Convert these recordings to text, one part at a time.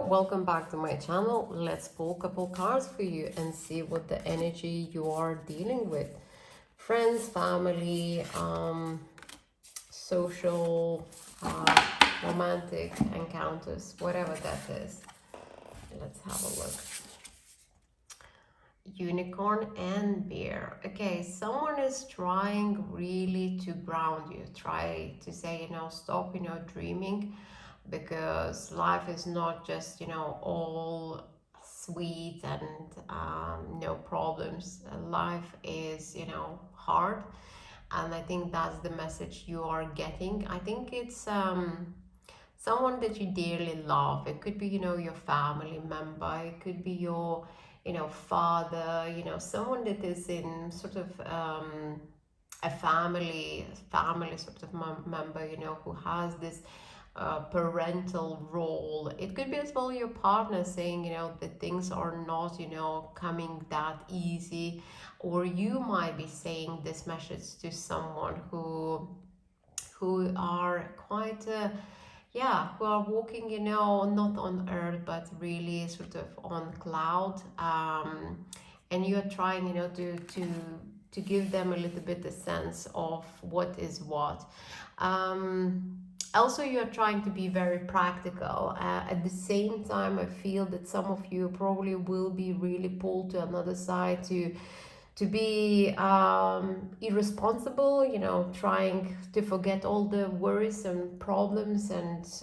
welcome back to my channel. Let's pull a couple cards for you and see what the energy you are dealing with. Friends, family, social, romantic encounters, whatever that is. Let's have a look. Unicorn and bear. Okay, someone is trying really to ground you. Try to say, stop, dreaming, because life is not just, all sweet and no problems. Life is, hard. And I think that's the message you are getting. I think it's someone that you dearly love. It could be, your family member. It could be your, father, someone that is in sort of a family sort of member, who has this parental role. It could be as well your partner saying, that things are not, coming that easy, or you might be saying this message to someone who are quite who are walking, not on earth, but really sort of on cloud. And you are trying, to give them a little bit a sense of what is what. Also, you are trying to be very practical. At the same time, I feel that some of you probably will be really pulled to another side to be irresponsible, trying to forget all the worries and problems, and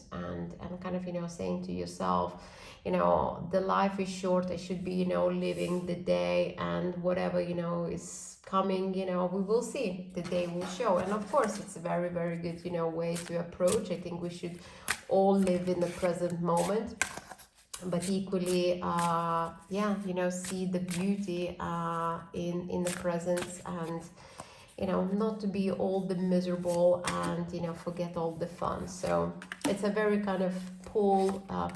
kind of, saying to yourself, the life is short. I should be, living the day, and whatever, is coming, we will see. The day will show. And of course, it's a very, very good, way to approach. I think we should all live in the present moment, but equally see the beauty in the presence, and not to be all the miserable, and forget all the fun. So it's a very kind of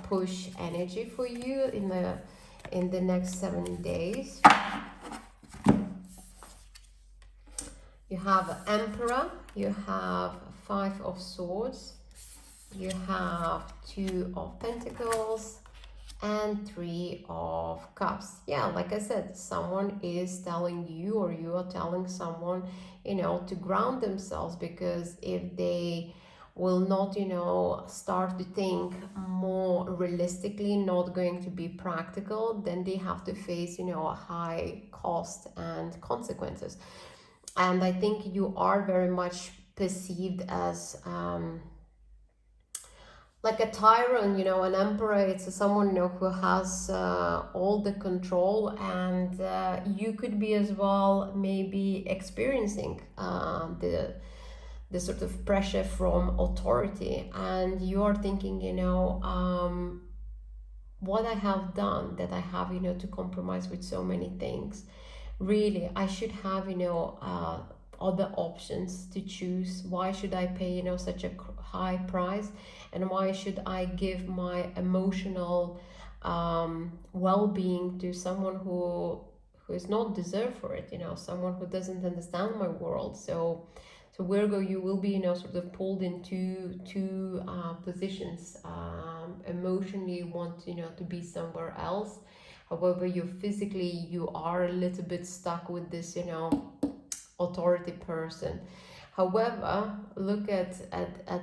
push energy for you in the next 7 days. You have Emperor, you have Five of Swords, you have Two of Pentacles, and Three of Cups. Yeah, like I said, someone is telling you, or you are telling someone, to ground themselves, because if they will not, start to think more realistically, not going to be practical, then they have to face, a high cost and consequences. And I think you are very much perceived as like a tyrant, an emperor. It's someone, who has all the control, and you could be as well maybe experiencing the sort of pressure from authority, and you are thinking, what I have done, that I have, to compromise with so many things. Really, I should have, other options to choose. Why should I pay, such a high price? And why should I give my emotional well-being to someone who is not deserved for it, someone who doesn't understand my world? So Virgo, you will be, sort of pulled into two positions. Emotionally, you want, to be somewhere else. However, you are a little bit stuck with this, authority person. However, look at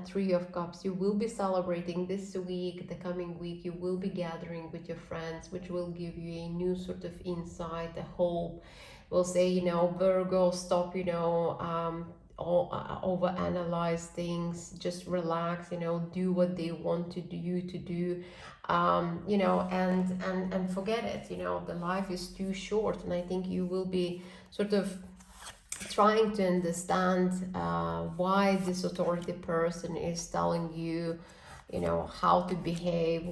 Three of Cups. You will be celebrating this week, the coming week. You will be gathering with your friends, which will give you a new sort of insight, a hope. We'll say, Virgo, stop, overanalyze things. Just relax, do what they want to do you to do, and forget it. The life is too short, and I think you will be sort of trying to understand why this authority person is telling you, how to behave,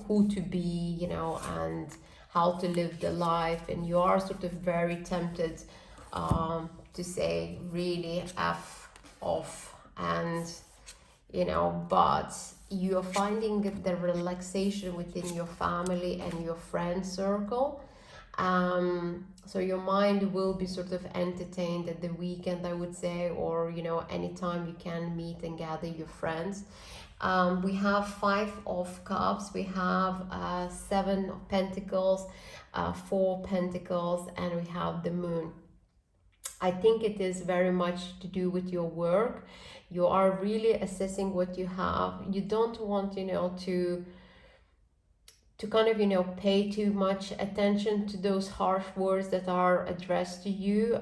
who to be, and how to live the life. And you are sort of very tempted to say really F off, and but you're finding the relaxation within your family and your friend circle. So your mind will be sort of entertained at the weekend, I would say, or anytime you can meet and gather your friends. We have Five of Cups, we have Seven of Pentacles, Four Pentacles, and we have the Moon. I think it is very much to do with your work. You are really assessing what you have. You don't want, to kind of, pay too much attention to those harsh words that are addressed to you.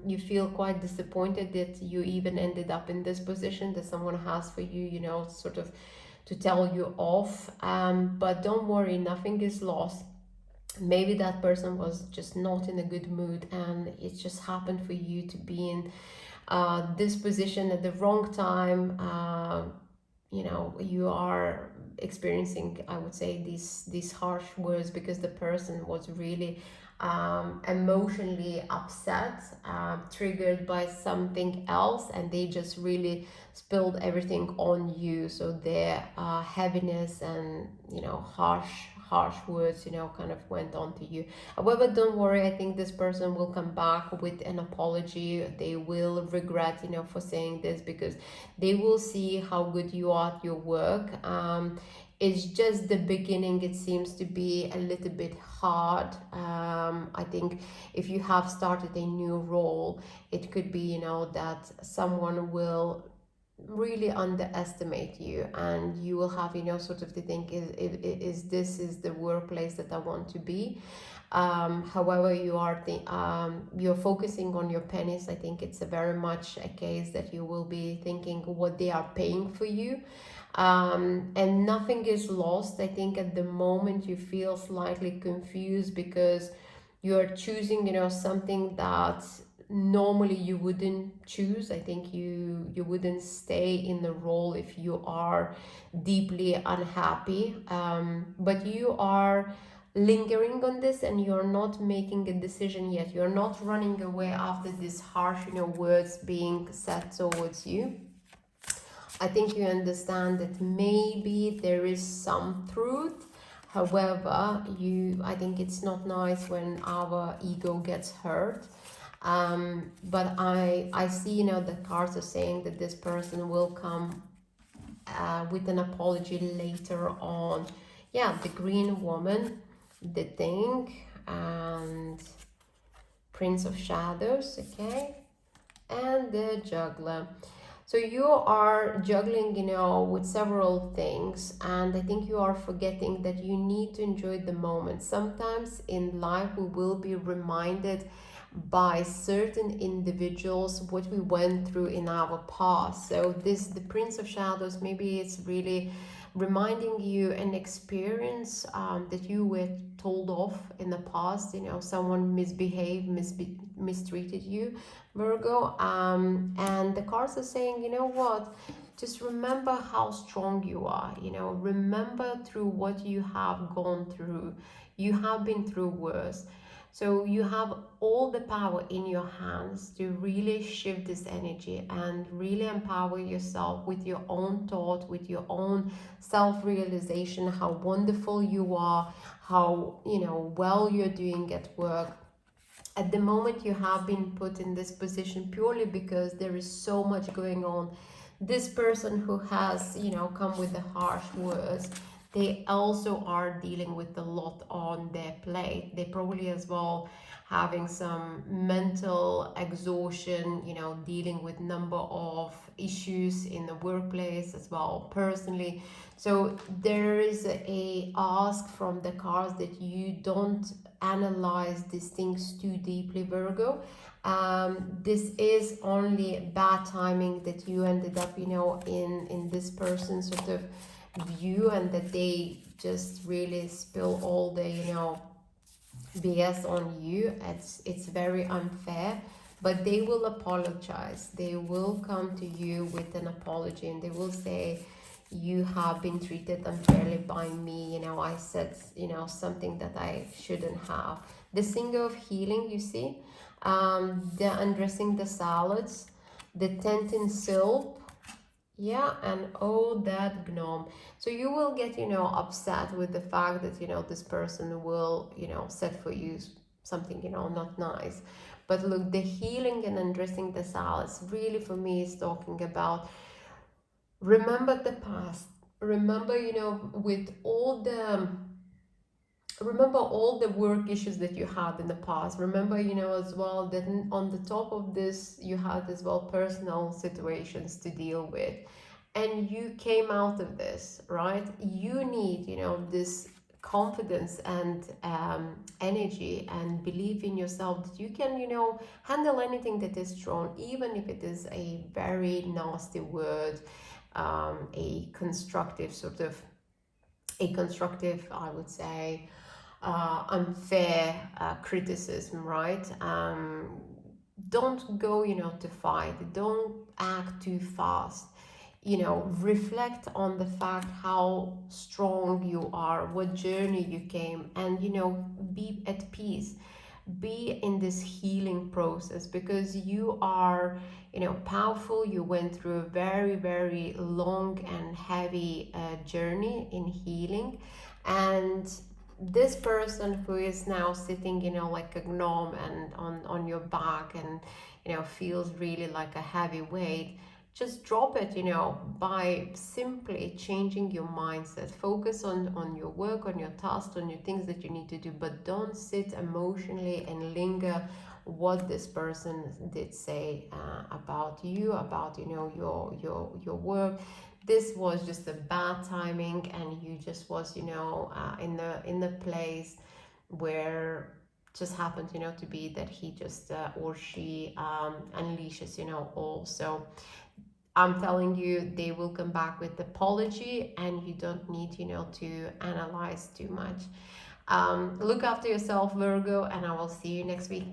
You feel quite disappointed that you even ended up in this position, that someone has for you, sort of to tell you off. But don't worry, nothing is lost. Maybe that person was just not in a good mood, and it just happened for you to be in this position at the wrong time. You are experiencing, I would say, these harsh words because the person was really emotionally upset, triggered by something else, and they just really spilled everything on you. So their heaviness and harsh words, kind of went on to you. However, don't worry, I think this person will come back with an apology. They will regret, for saying this, because they will see how good you are at your work. It's just the beginning, it seems to be a little bit hard. I think if you have started a new role, it could be, that someone will really underestimate you, and you will have, sort of to think, is this is the workplace that I want to be. However, you're focusing on your pennies. I think it's a very much a case that you will be thinking what they are paying for you. And nothing is lost. I think at the moment you feel slightly confused because you're choosing, something that normally you wouldn't choose. I think you wouldn't stay in the role if you are deeply unhappy. But you are lingering on this, and you're not making a decision yet. You're not running away after these harsh, words being said towards you. I think you understand that maybe there is some truth. However, I think it's not nice when our ego gets hurt. But I see, the cards are saying that this person will come with an apology later on. Yeah, the Green Woman, the Thing, and Prince of Shadows, okay, and the Juggler. So you are juggling, with several things, and I think you are forgetting that you need to enjoy the moment. Sometimes in life we will be reminded by certain individuals what we went through in our past. So the Prince of Shadows, maybe it's really reminding you an experience that you were told off in the past. Someone misbehaved, mistreated you, Virgo. And the cards are saying, you know what? Just remember how strong you are. Remember through what you have gone through. You have been through worse. So you have all the power in your hands to really shift this energy and really empower yourself with your own thought, with your own self-realization, how wonderful you are, how well you're doing at work. At the moment you have been put in this position purely because there is so much going on. This person who has come with the harsh words, they also are dealing with a lot on their plate. They probably as well having some mental exhaustion, dealing with number of issues in the workplace as well personally. So there is a ask from the cards that you don't analyze these things too deeply, Virgo. This is only bad timing that you ended up, in this person's sort of view, and that they just really spill all the, BS on you. It's very unfair, but they will apologize. They will come to you with an apology, and they will say, you have been treated unfairly by me. I said, something that I shouldn't have. The Singer of Healing, you see, the Undressing the Salads, the Tentin Silk, yeah, and oh, that gnome. So you will get, upset with the fact that, this person will, set for you something, not nice. But look, the healing and undressing the salads really for me is talking about Remember the past. Remember, with all the remember all the work issues that you had in the past. Remember, as well, that on the top of this you had as well personal situations to deal with, and you came out of this, right? You need, this confidence and energy and belief in yourself that you can, handle anything that is thrown, even if it is a very nasty word, a constructive sort of a constructive, I would say, unfair criticism, right? Don't go, to fight. Don't act too fast. Reflect on the fact how strong you are, what journey you came, and, be at peace. Be in this healing process because you are, powerful. You went through a very, very long and heavy journey in healing. And this person who is now sitting, like a gnome and on your back, and feels really like a heavy weight, just drop it, by simply changing your mindset. Focus on your work, on your tasks, on your things that you need to do, but don't sit emotionally and linger what this person did say about you, about, your work. This was just a bad timing, and you just was, in the place where just happened, to be that he just or she unleashes, all. So I'm telling you, they will come back with apology, and you don't need, to analyze too much. Look after yourself, Virgo, and I will see you next week.